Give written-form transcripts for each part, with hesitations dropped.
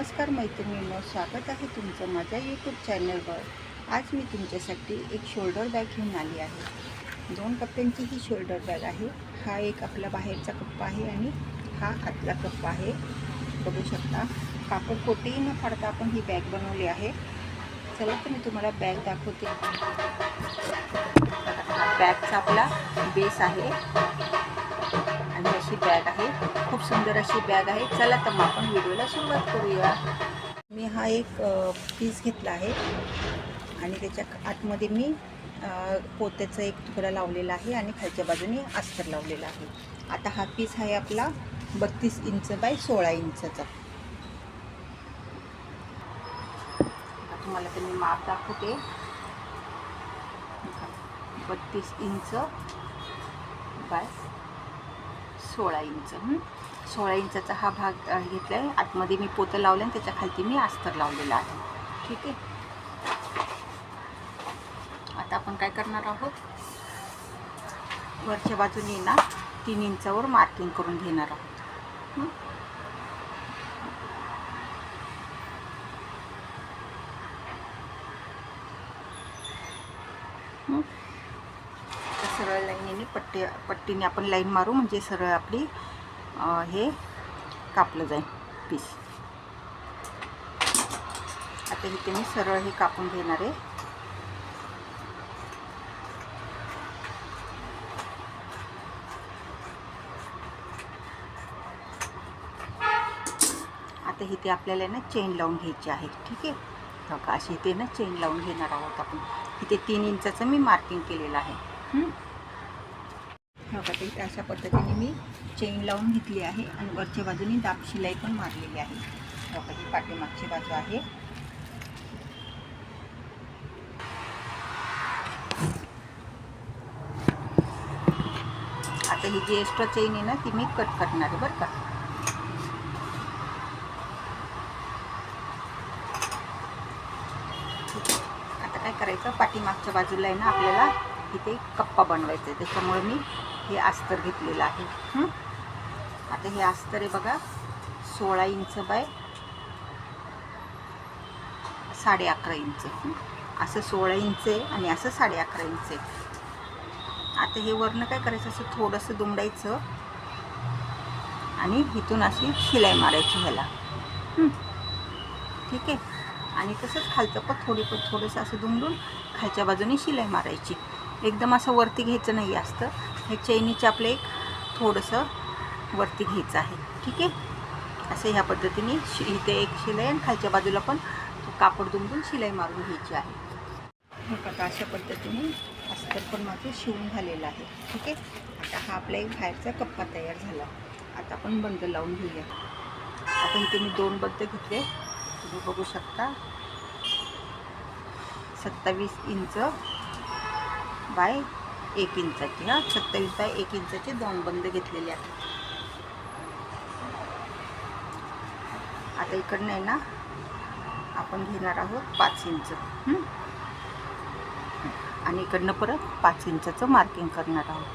नमस्कार मैत्रिणींनो, स्वागत आहे तुमचं माझ्या यूट्यूब चॅनलवर। आज मी तुमच्यासाठी एक शोल्डर बॅग घेऊन आली आहे। 2 कप्प्यांची ही शोल्डर बॅग आहे। हा एक आपला बाहेरचा कप्पा आहे आणि हा आतला कप्पा आहे। बघू शकता, कापड कोठेही न फाडता आपण ही बॅग बनवली आहे। चला तर मी तुम्हाला बॅग दाखवते। बॅगचा आपला बेस आहे आणि अशी बॅग आहे। खूप सुंदर अशी बॅग आहे। चला तर मग आपण व्हिडिओला सुरुवात करूया। मी हा एक पीस घेतला आहे आणि त्याच्या आतमध्ये मी पोत्याचा एक तुकडा लावलेला आहे आणि खालच्या बाजूने अस्तर लावलेला आहे। आता हा पीस आहे आपला 32 इंच बाय 16 इंचचा। तुम्हाला ते मी माप दाखवते। 32 इंच बाय 16 इंच। 16 इंचाचा हा भाग घेतला आहे। आतमध्ये मी पोतं लावलं आणि त्याच्या खालती मी अस्तर लावलेला आहे। ठीक आहे, आता आपण काय करणार आहोत, वरच्या बाजूने ना 3 इंचावर मार्किंग करून घेणार आहोत। सरळ लाईनीने पट्टीने आपण लाईन मारू, म्हणजे सरळ आपली हे कापलं जाईल पीस। आता इथे मी सरळ हे कापून घेणार आहे। आता इथे आपल्याला ना चेन लावून घ्यायची आहे। ठीक आहे, बघा अशी इथे ना चेन लावून घेणार आहोत आपण। इथे 3 इंचाचं मी मार्किंग केलेलं आहे। बघा इथे अशा पद्धतीने मी चेन लावून घेतली आहे आणि वरच्या बाजूने दाब शिलाई पण मारलेली आहे। बघा ही पाठीमागची बाजू आहे। आता ही जी एक्स्ट्रा चेन आहे ना, ती मी कट करणार आहे बरं का। आता काय करायचं, पाठीमागच्या बाजूला आहे ना आपल्याला इथे कप्पा बनवायचा आहे, त्याच्यामुळे मी हे अस्तर घेतलेलं आहे। आता हे अस्तर आहे बघा 16 इंच बाय 11.5 इंच। असं 16 इंच आहे आणि असं 11.5 इंच आहे। आता हे वरनं काय करायचं, असं थोडंसं दुमडायचं आणि इथून अशी शिलाई मारायची ह्याला। ठीक आहे, आणि तसंच खालचं पण थोडंसं असं दुमडून खालच्या बाजूने शिलाई मारायची। एकदम असं वरती घ्यायचं नाही असतं, हे चैनीचे आपलं एक थोडंसं वरती घ्यायचं आहे। ठीक आहे, असं ह्या पद्धतीने इथे एक शिलाई आणि खालच्या बाजूला पण कापड दुमडून शिलाई मारून घ्यायची आहे। हे बघा अशा पद्धतीने अस्तर पण माझं शिवून झालेलं आहे। ठीक आहे, आता हा आपला एक बाहेरचा कप्पा तयार झाला। आता आपण बंद लावून घेऊया। आता इथे मी 2 बंद घेतले, तुम्ही बघू शकता। 27 इंच बाय 1 इंचाचे, 27 बाय 1 इंचाचे 2 बंद घेतलेले आहेत। आता इकडनं आहे ना आपण घेणार आहोत 5 इंच आणि इकडनं परत 5 इंचाचं मार्किंग करणार आहोत।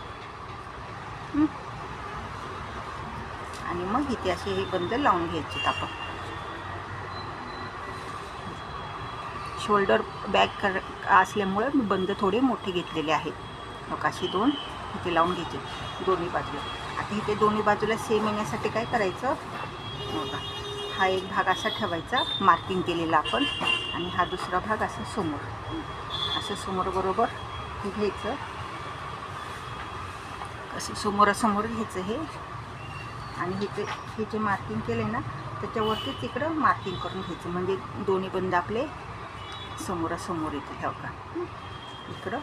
आणि मग इथे असे हे बंद लावून घ्यायचे आपण। शोल्डर बॅग असल्यामुळे मी बंद थोडे मोठे घेतलेले आहेत। मग अशी 2 इथे लावून घ्यायचे दोन्ही बाजूला। आता इथे दोन्ही बाजूला सेम येण्यासाठी काय करायचं, बघा हा एक भाग असा ठेवायचा मार्किंग केलेला आपण, आणि हा दुसरा भाग असा असं समोर बरोबर हे घ्यायचं, असं समोरासमोर घ्यायचं हे। आणि इथे हे जे मार्किंग केलं ना त्याच्यावरतीच इकडं मार्किंग करून घ्यायचं, म्हणजे दोन्ही बंद आपले समोरासमोर येतील। हो का, इकडं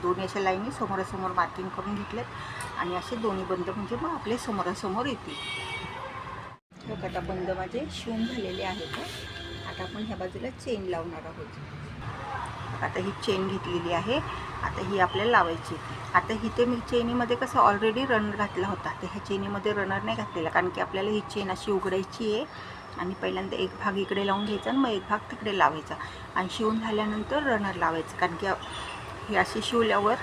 दोन्ही अशा लाईनी समोरासमोर मार्किंग करून घेतल्यात आणि असे दोन्ही बंद म्हणजे मग आपले समोरासमोर येतील। बघा आता बंद माझे शिवून झालेले आहेत। आता आपण ह्या बाजूला चेन लावणार आहोत। आता ही चेन घेतलेली आहे, आता ही आपल्याला लावायची। आता इथे मी चेनीमध्ये कसं ऑलरेडी रनर घातला होता, तर ह्या चेनीमध्ये रनर नाही घातलेला, कारण की आपल्याला ही चेन अशी उघडायची आहे आणि पहिल्यांदा एक भाग इकडे लावून घ्यायचा आणि मग एक भाग तिकडे लावायचा आणि शिवून झाल्यानंतर रनर लावायचं। कारण की हे अशी शिवल्यावर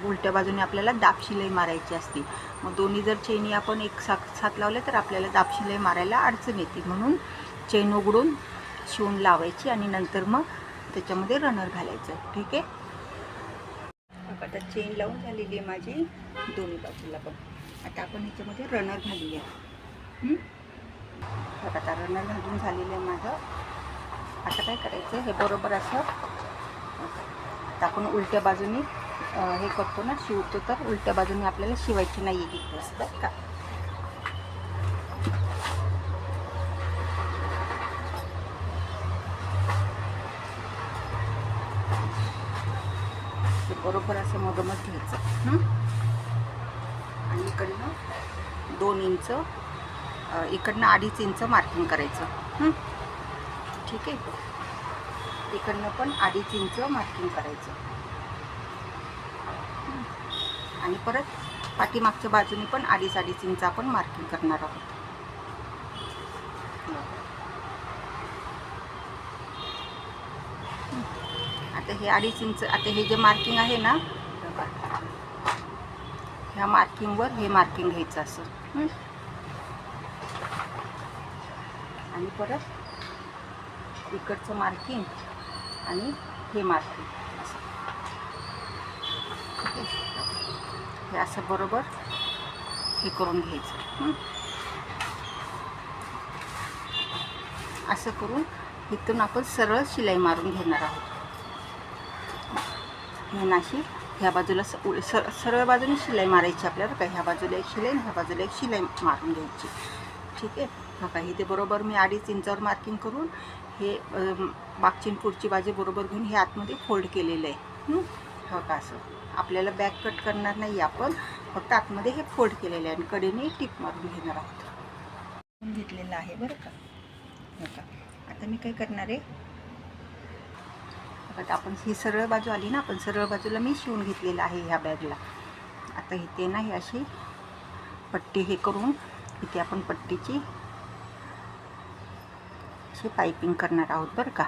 उलट्या बाजूने आपल्याला दाब शिलाई मारायची असते। मग दोन्ही जर चेनी आपण एक साथ लावल्या तर आपल्याला दाब शिलाई मारायला अडचण येते, म्हणून चेन उघडून शिवून लावायची आणि नंतर मग त्याच्यामध्ये रनर घालायचं. ठीक आहे. आता चेन लावून झालेली आहे माझी दोन्ही बाजूला पण. आता आपण ह्याच्यामध्ये रनर घालूया. आता रनर घालून झालेलं आहे माझं. आता काय करायचं, हे बरोबर असं आता आपण उलट्या बाजूने हे करतो ना, शिवतो, तर उलट्या बाजूने आपल्याला शिवायची नाही आहे ही असतात का. बरोबर असं मधोमध घ्यायचं आणि इकडनं 2 इंच, इकडनं 2.5 इंच मार्किंग करायचं. ठीक आहे. इकडनं पण 2.5 इंच मार्किंग करायचं आणि परत पाठीमागच्या बाजूने पण 2.5 इंच आपण मार्किंग करणार आहोत. आता हे 2.5 इंच, आता हे जे मार्किंग आहे ना, ह्या मार्किंगवर हे मार्किंग घ्यायचं असं. आणि परत इकडचं मार्किंग आणि हे मार्किंग असं. हे असं बरोबर हे करून घ्यायचं. असं करून इथून आपण सरळ शिलाई मारून घेणार आहोत. हे नाशी ह्या बाजूला सरळ बाजूने शिलाई मारायची आपल्याला. काय ह्या बाजूला एक शिलाई, ह्या बाजूला एक शिलाई मारून घ्यायची. ठीक आहे. बघा इथे बरोबर मी 2.5 इंचावर मार्किंग करून हे मागची पुढची बाजू बरोबर घेऊन हे आतमध्ये फोल्ड केलेलं आहे. हो का. असं आपल्याला बॅक कट करणार नाही आपण, फक्त आतमध्ये हे फोल्ड केलेलं आहे आणि कडेने टिप मारून घेणार आहोत. घेतलेलं आहे बरं का. हो का. आता मी काय करणार आहे, आता आपण ही सरळ बाजू आली ना, आपण सरळ बाजूला मी शिवून घेतलेलं आहे ह्या बॅगला. आता इथे ना ही अशी पट्टी हे करून इथे आपण पट्टीची अशी पायपिंग करणार आहोत बरं का.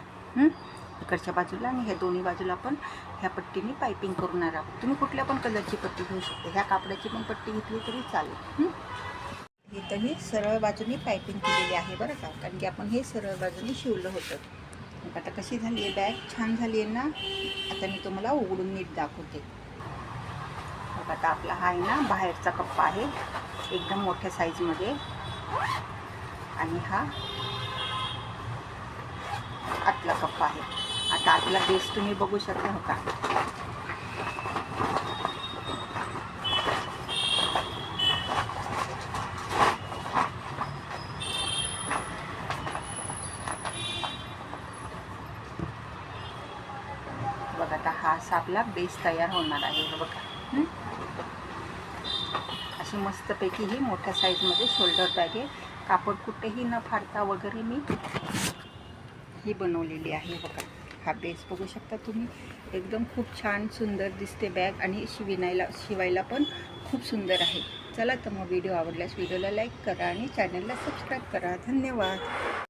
इकडच्या बाजूला आणि ह्या दोन्ही बाजूला आपण ह्या पट्टीने पायपिंग करणार आहोत. तुम्ही कुठल्या पण कलरची पट्टी घेऊ शकता. ह्या कापडाची पण पट्टी घेतली तरी चालेल. इथं मी सरळ बाजूने पायपिंग केलेली आहे बरं का, कारण की आपण हे सरळ बाजूने शिवलं होतं. आता कशी झाली आहे बॅग, छान झाली आहे ना. आता मी तुम्हाला उघडून नीट दाखवते. आता आपला हा आहे ना बाहेरचा कप्पा आहे एकदम मोठ्या साईजमध्ये, आणि हा आतला कप्पा आहे. आता आतला बेस तुम्ही बघू शकता. हो का. बघा आता हा असा आपला बेस तयार होणार आहे. बघा अशी मस्तपैकी ही मोठ्या साईजमध्ये शोल्डर बॅग आहे. कापड कुठेही न फाडता वगैरे मी ही बनवलेली आहे. बघा हा बेस बघू शकता तुम्ही. एकदम खूप छान सुंदर दिसते बॅग आणि शिवायला पण खूप सुंदर आहे. चला तर मग व्हिडिओ आवडल्यास व्हिडिओला लाईक करा आणि चॅनलला सबस्क्राईब करा. धन्यवाद.